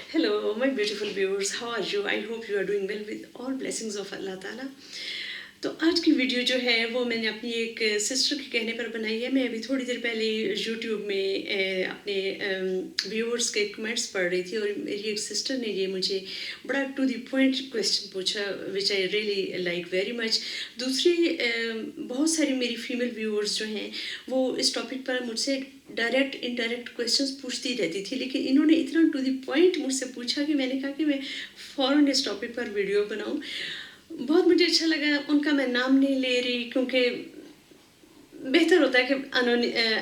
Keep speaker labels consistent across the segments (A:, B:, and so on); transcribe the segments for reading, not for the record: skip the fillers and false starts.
A: Hello, my beautiful viewers. How are you? I hope you are doing well with all blessings of Allah Ta'ala. तो आज की video जो है वो मैंने अपनी एक सिस्टर के कहने पर बनाई है. मैं अभी थोड़ी देर पहले यूट्यूब में अपने व्यूअर्स के कमेंट्स पढ़ रही थी और मेरी एक सिस्टर ने ये मुझे बड़ा टू द पॉइंट क्वेश्चन पूछा which I really like very much. दूसरी बहुत सारी मेरी फीमेल व्यूअर्स जो हैं वो इस टॉपिक पर मुझसे डायरेक्ट इनडायरेक्ट क्वेश्चंस पूछती रहती थी, लेकिन इन्होंने इतना टू द पॉइंट मुझसे पूछा कि मैंने कहा कि मैं फ़ौरन इस टॉपिक पर वीडियो बनाऊं. बहुत मुझे अच्छा लगा. उनका मैं नाम नहीं ले रही क्योंकि बेहतर होता है कि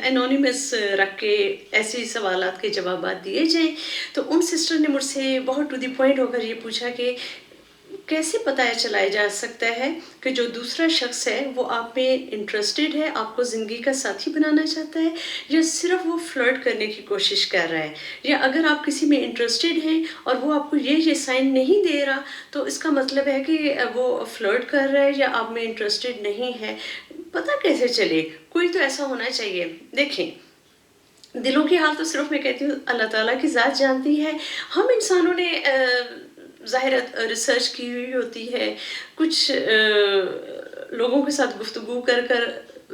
A: एनोनिमस रख के ऐसे सवालात के जवाब दिए जाएं. तो उन सिस्टर ने मुझसे बहुत टू द पॉइंट होकर ये पूछा कि कैसे पता चलाया जा सकता है कि जो दूसरा शख्स है वो आप में इंटरेस्टेड है, आपको ज़िंदगी का साथी बनाना चाहता है, या सिर्फ वो फ्लर्ट करने की कोशिश कर रहा है. या अगर आप किसी में इंटरेस्टेड हैं और वो आपको ये साइन नहीं दे रहा तो इसका मतलब है कि वो फ्लर्ट कर रहा है या आप में इंटरेस्टेड नहीं है. पता कैसे चले? कोई तो ऐसा होना चाहिए. देखें, दिलों की हाल तो सिर्फ मैं कहती हूँ अल्लाह ताला की ज़ात जानती है. हम इंसानों ने ज़ाहिर रिसर्च की हुई होती है, कुछ लोगों के साथ गुफ्तगू कर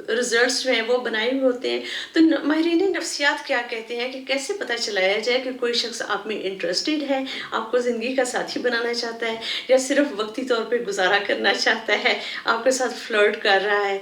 A: रिजल्ट्स जो हैं वो बनाए हुए होते हैं. तो माहिरीन नफ्सियात क्या कहते हैं कि कैसे पता चलाया जाए कि कोई शख्स आप में इंटरेस्टेड है, आपको ज़िंदगी का साथी बनाना चाहता है, या सिर्फ वक्ती तौर पे गुजारा करना चाहता है, आपके साथ फ्लर्ट कर रहा है,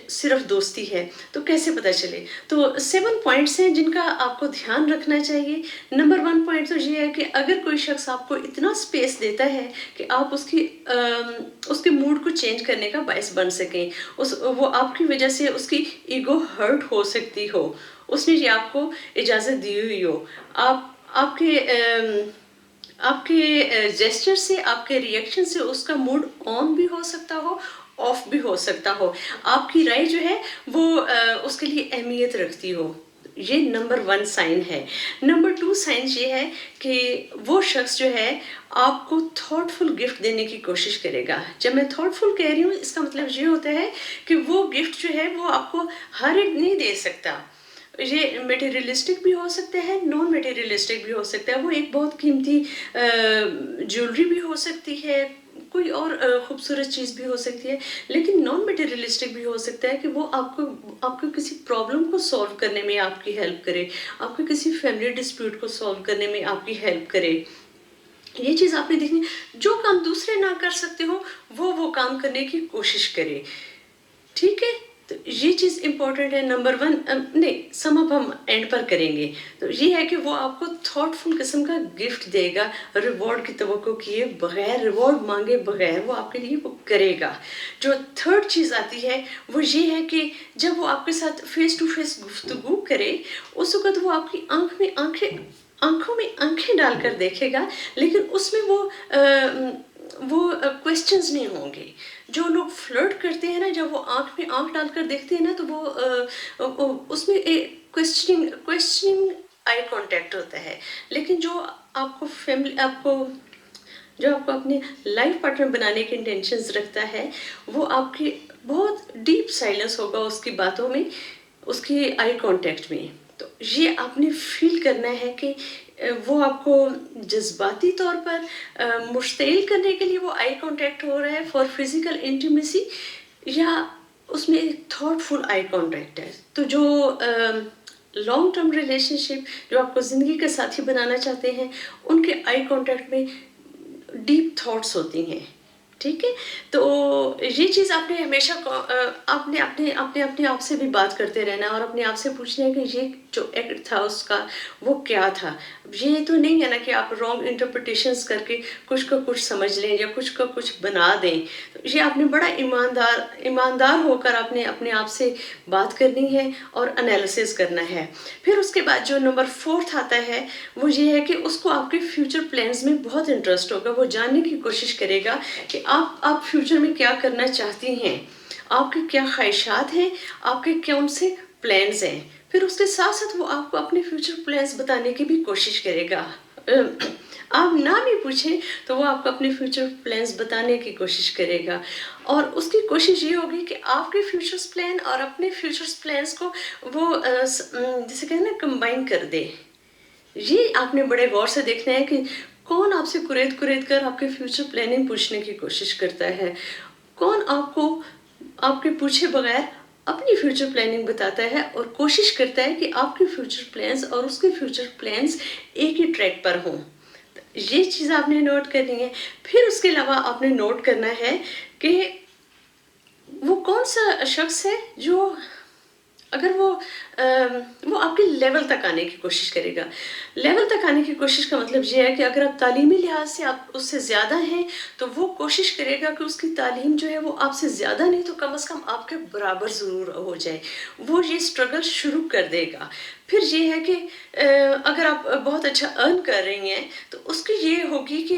A: सिर्फ दोस्ती है. तो कैसे पता चले? तो 7 पॉइंट्स हैं जिनका आपको ध्यान रखना चाहिए. नंबर 1 पॉइंट तो ये है कि अगर कोई शख्स आपको इतना स्पेस देता है कि आप उसके मूड को चेंज करने का बायस बन सकें, वो आपकी वजह से उसकी ईगो हर्ट हो सकती हो, उसने ये आपको इजाज़त दी हुई हो, आपके जेस्चर से, आपके रिएक्शन से उसका मूड ऑन भी हो सकता हो, ऑफ भी हो सकता हो. आपकी राय जो है वो उसके लिए अहमियत रखती हो. ये नंबर 1 साइन है. नंबर 2 साइन ये है कि वो शख्स जो है आपको थॉटफुल गिफ्ट देने की कोशिश करेगा. जब मैं थॉटफुल कह रही हूँ इसका मतलब ये होता है कि वो गिफ्ट जो है वो आपको हर एक नहीं दे सकता. ये मटेरियलिस्टिक भी हो सकता है, नॉन मटेरियलिस्टिक भी हो सकता है. वो एक बहुत कीमती ज्वेलरी भी हो सकती है, कोई और खूबसूरत चीज़ भी हो सकती है. लेकिन नॉन मटेरियलिस्टिक भी हो सकता है कि वो आपको किसी प्रॉब्लम को सॉल्व करने में आपकी हेल्प करे, आपको किसी फैमिली डिस्प्यूट को सॉल्व करने में आपकी हेल्प करे. ये चीज़ आपने देखनी. जो काम दूसरे ना कर सकते हो वो काम करने की कोशिश करे. ठीक है, तो ये चीज़ इम्पोर्टेंट है. नंबर 1 नहीं, सम अप हम एंड पर करेंगे. तो ये है कि वो आपको थॉटफुल किस्म का गिफ्ट देगा, रिवॉर्ड की तवक्को किए बगैर, रिवॉर्ड मांगे बगैर वो आपके लिए वो करेगा. जो थर्ड चीज़ आती है वो ये है कि जब वो आपके साथ फेस टू फेस गुफ्तगू करे उस वक़्त वो आपकी आंखों में आंखें डालकर देखेगा, लेकिन उसमें वो क्वेश्चंस नहीं होंगे. जो लोग फ्लर्ट करते हैं ना, जब वो आंख में आंख डालकर देखते हैं ना, तो वो उसमें एक क्वेश्चनिंग आई कांटेक्ट होता है. लेकिन जो आपको अपने लाइफ पार्टनर बनाने के इंटेंशंस रखता है, वो आपकी बहुत डीप साइलेंस होगा उसकी बातों में, उसकी आई कांटेक्ट में. तो ये आपने फील करना है कि वो आपको जज्बाती तौर पर मुश्तिल करने के लिए वो आई कांटेक्ट हो रहा है फॉर फिजिकल इंटीमेसी, या उसमें एक थॉटफुल आई कांटेक्ट है. तो जो लॉन्ग टर्म रिलेशनशिप, जो आपको ज़िंदगी का साथी बनाना चाहते हैं, उनके आई कांटेक्ट में डीप थॉट्स होती हैं. ठीक है, तो ये चीज़ आपने हमेशा आपने अपने आप से भी बात करते रहना और अपने आप से पूछना है कि ये जो एक्ट था उसका वो क्या था. ये तो नहीं है ना कि आप रॉन्ग इंटरप्रिटेशंस करके कुछ का कुछ समझ लें या कुछ का कुछ बना दें. तो ये आपने बड़ा ईमानदार होकर आपने अपने आप से बात करनी है और एनालिसिस करना है. फिर उसके बाद जो नंबर 4 आता है वो ये है कि उसको आपके फ्यूचर प्लान्स में बहुत इंटरेस्ट होगा. वो जानने की कोशिश करेगा कि आप फ्यूचर में क्या करना चाहती हैं, आपके क्या ख्वाहिशात हैं, आपके कौन से प्लान्स हैं. फिर उसके साथ साथ वो आपको अपने फ्यूचर प्लान्स बताने की भी कोशिश करेगा. आप ना भी पूछें तो वो आपको अपने फ्यूचर प्लान्स बताने की कोशिश करेगा, और उसकी कोशिश ये होगी कि आपके फ्यूचर्स प्लान और अपने फ्यूचर्स प्लान्स को वो जैसे कहते हैं ना कंबाइन कर दे. یہ آپ نے بڑے غور سے دیکھنا ہے کہ کون آپ سے قرید کر آپ کے فیوچر پلاننگ پوچھنے کی کوشش کرتا ہے، کون آپ کو آپ کے پوچھے بغیر اپنی فیوچر پلاننگ بتاتا ہے اور کوشش کرتا ہے کہ آپ کے فیوچر پلانز اور اس کے فیوچر پلانز ایک ہی ٹریک پر ہوں. یہ چیز آپ نے نوٹ کرنی ہے. پھر اس کے علاوہ آپ نے نوٹ کرنا ہے کہ وہ کون سا شخص ہے جو اگر وہ آپ کے لیول تک آنے کی کوشش کرے گا. لیول تک آنے کی کوشش کا مطلب یہ ہے کہ اگر آپ تعلیمی لحاظ سے آپ اس سے زیادہ ہیں تو وہ کوشش کرے گا کہ اس کی تعلیم جو ہے وہ آپ سے زیادہ نہیں تو کم از کم آپ کے برابر ضرور ہو جائے. وہ یہ اسٹرگل شروع کر دے گا. پھر یہ ہے کہ اگر آپ بہت اچھا ارن کر رہی ہیں تو اس کی یہ ہوگی کہ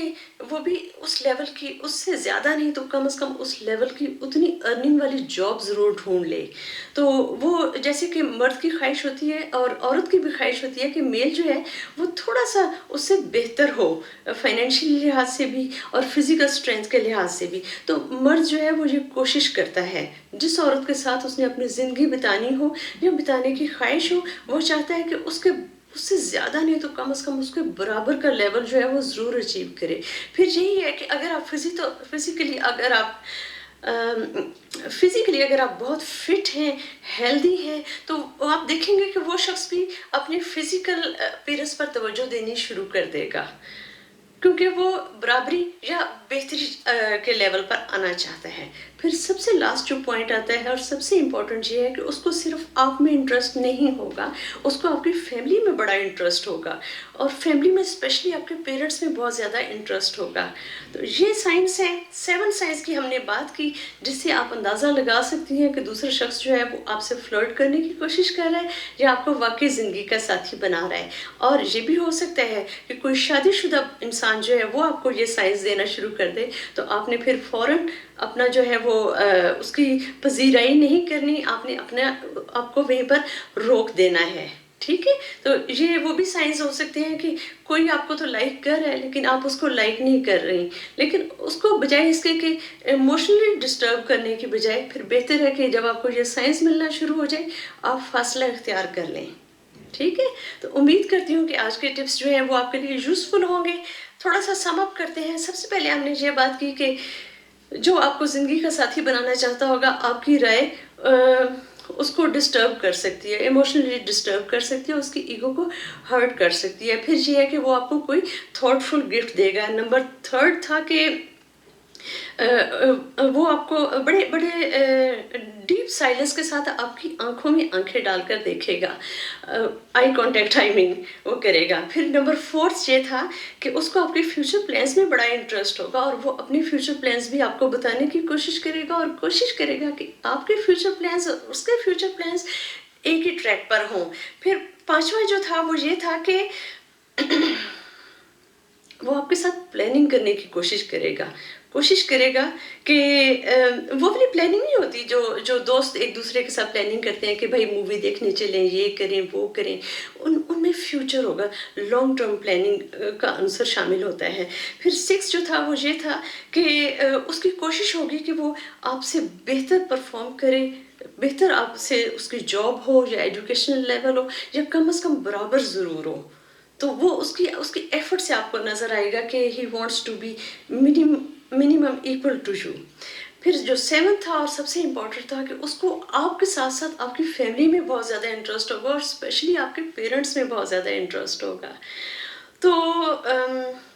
A: وہ بھی اس لیول کی اس سے زیادہ نہیں تو کم از کم اس لیول کی اتنی ارننگ والی جاب ضرور ڈھونڈ لے. تو وہ جیسے کہ مرد کی خواہش ہوتی ہے اور عورت کی بھی خواہش ہوتی ہے کہ میل جو ہے وہ تھوڑا سا اس سے بہتر ہو فائنینشیل لحاظ سے بھی اور فزیکل اسٹرینتھ کے لحاظ سے بھی. تو مرد جو ہے وہ یہ کوشش کرتا ہے جس عورت کے ساتھ اس نے اپنی زندگی بتانی ہو یا بتانے کی خواہش ہو وہ چاہتا ہے کہ اس سے زیادہ نہیں تو کم از کم اس کے برابر کا لیول جو ہے وہ ضرور اچیو کرے. پھر یہی ہے کہ اگر آپ فزیکلی اگر آپ بہت فٹ ہیں ہیلدی ہیں تو آپ دیکھیں گے کہ وہ شخص بھی اپنی فزیکل اپیرنس پر توجہ دینی شروع کر دے گا کیونکہ وہ برابری یا بہتری کے لیول پر آنا چاہتا ہے. پھر سب سے لاسٹ جو پوائنٹ آتا ہے اور سب سے امپورٹنٹ یہ ہے کہ اس کو صرف آپ میں انٹرسٹ نہیں ہوگا، اس کو آپ کی فیملی میں بڑا انٹرسٹ ہوگا اور فیملی میں اسپیشلی آپ کے پیرنٹس میں بہت زیادہ انٹرسٹ ہوگا. تو یہ سائنس ہے، 7 سائنس کی ہم نے بات کی جس سے آپ اندازہ لگا سکتی ہیں کہ دوسرا شخص جو ہے وہ آپ سے فلرٹ کرنے کی کوشش کر رہا ہے یا آپ کو واقعی زندگی کا ساتھی بنا رہا ہے. اور یہ بھی ہو سکتا ہے کہ کوئی شادی شدہ انسان جو ہے وہ آپ کو یہ سائنس دینا شروع کر دے تو آپ نے پھر فوراً اپنا جو ہے وہ اس کی پذیرائی نہیں کرنی، آپ نے آپ کو وہیں پر روک دینا ہے. ٹھیک ہے. تو یہ وہ بھی سائنس ہو سکتے ہیں کہ کوئی آپ کو تو لائک کر رہا ہے لیکن آپ اس کو لائک نہیں کر رہی، لیکن اس کو بجائے اس کے کہ ایموشنلی ڈسٹرب کرنے کی بجائے پھر بہتر ہے کہ جب آپ کو یہ سائنس ملنا شروع ہو جائے آپ فاصلہ اختیار کر لیں. ٹھیک ہے. تو امید کرتی ہوں کہ آج کے ٹپس جو ہیں وہ آپ کے لیے یوزفل ہوں گے. تھوڑا سا سم اپ کرتے ہیں. سب سے پہلے ہم نے یہ بات کی کہ جو آپ کو زندگی کا ساتھی بنانا چاہتا ہوگا آپ کی رائے اس کو ڈسٹرب کر سکتی ہے، ایموشنلی ڈسٹرب کر سکتی ہے، اس کی ایگو کو ہرٹ کر سکتی ہے. پھر یہ ہے کہ وہ آپ کو کوئی تھاٹ فل گفٹ دے گا. نمبر 3 تھا کہ وہ آپ کو بڑے بڑے ڈیپ سائلنس کے ساتھ آپ کی آنکھوں میں آنکھیں ڈال کر دیکھے گا، آئی کانٹیکٹ وہ کرے گا. پھر نمبر 4 یہ تھا کہ اس کو آپ کے فیوچر پلانس میں بڑا انٹرسٹ ہوگا اور وہ اپنی فیوچر پلانس بھی آپ کو بتانے کی کوشش کرے گا اور کوشش کرے گا کہ آپ کے فیوچر پلانس اور اس کے فیوچر پلانس ایک ہی ٹریک پر ہوں. پھر 5واں جو تھا وہ یہ تھا کہ وہ آپ کے ساتھ پلاننگ کرنے کی کوشش کرے گا کہ وہ اپنی پلاننگ نہیں ہوتی جو دوست ایک دوسرے کے ساتھ پلاننگ کرتے ہیں کہ بھائی مووی دیکھنے چلیں، یہ کریں وہ کریں. ان میں فیوچر ہوگا، لانگ ٹرم پلاننگ کا عنصر شامل ہوتا ہے. پھر 6 جو تھا وہ یہ تھا کہ اس کی کوشش ہوگی کہ وہ آپ سے بہتر پرفارم کرے، بہتر آپ سے اس کی جاب ہو یا ایجوکیشنل لیول ہو یا کم از کم برابر ضرور ہو. تو وہ اس کی ایفرٹ سے آپ کو نظر آئے گا کہ he wants to be minimum equal to you. پھر جو 7 تھا اور سب سے امپورٹنٹ تھا کہ اس کو آپ کے ساتھ ساتھ آپ کی فیملی میں بہت زیادہ انٹرسٹ ہوگا اور اسپیشلی آپ کے پیرنٹس میں بہت زیادہ انٹرسٹ ہوگا. تو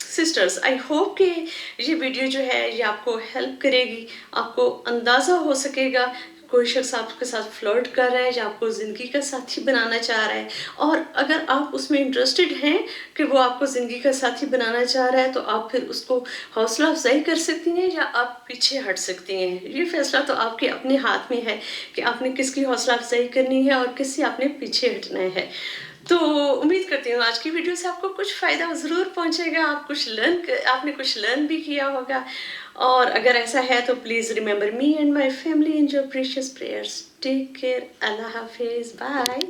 A: سسٹرز آئی ہوپ کہ یہ ویڈیو جو ہے یہ آپ کو ہیلپ کرے گی، آپ کو اندازہ ہو سکے گا کوئی شخص آپ کے ساتھ فلرٹ کر رہا ہے یا آپ کو زندگی کا ساتھی بنانا چاہ رہا ہے. اور اگر آپ اس میں انٹرسٹڈ ہیں کہ وہ آپ کو زندگی کا ساتھی بنانا چاہ رہا ہے تو آپ پھر اس کو حوصلہ افزائی کر سکتی ہیں یا آپ پیچھے ہٹ سکتی ہیں. یہ فیصلہ تو آپ کے اپنے ہاتھ میں ہے کہ آپ نے کس کی حوصلہ افزائی کرنی ہے اور کس سے آپ نے پیچھے ہٹنا ہے. تو امید کرتی ہوں آج کی ویڈیو سے آپ کو کچھ فائدہ ضرور پہنچے گا، آپ نے کچھ لرن بھی کیا ہوگا. اور اگر ایسا ہے تو please remember me and my family in your precious prayers. Take care. اللہ حافظ. بائے.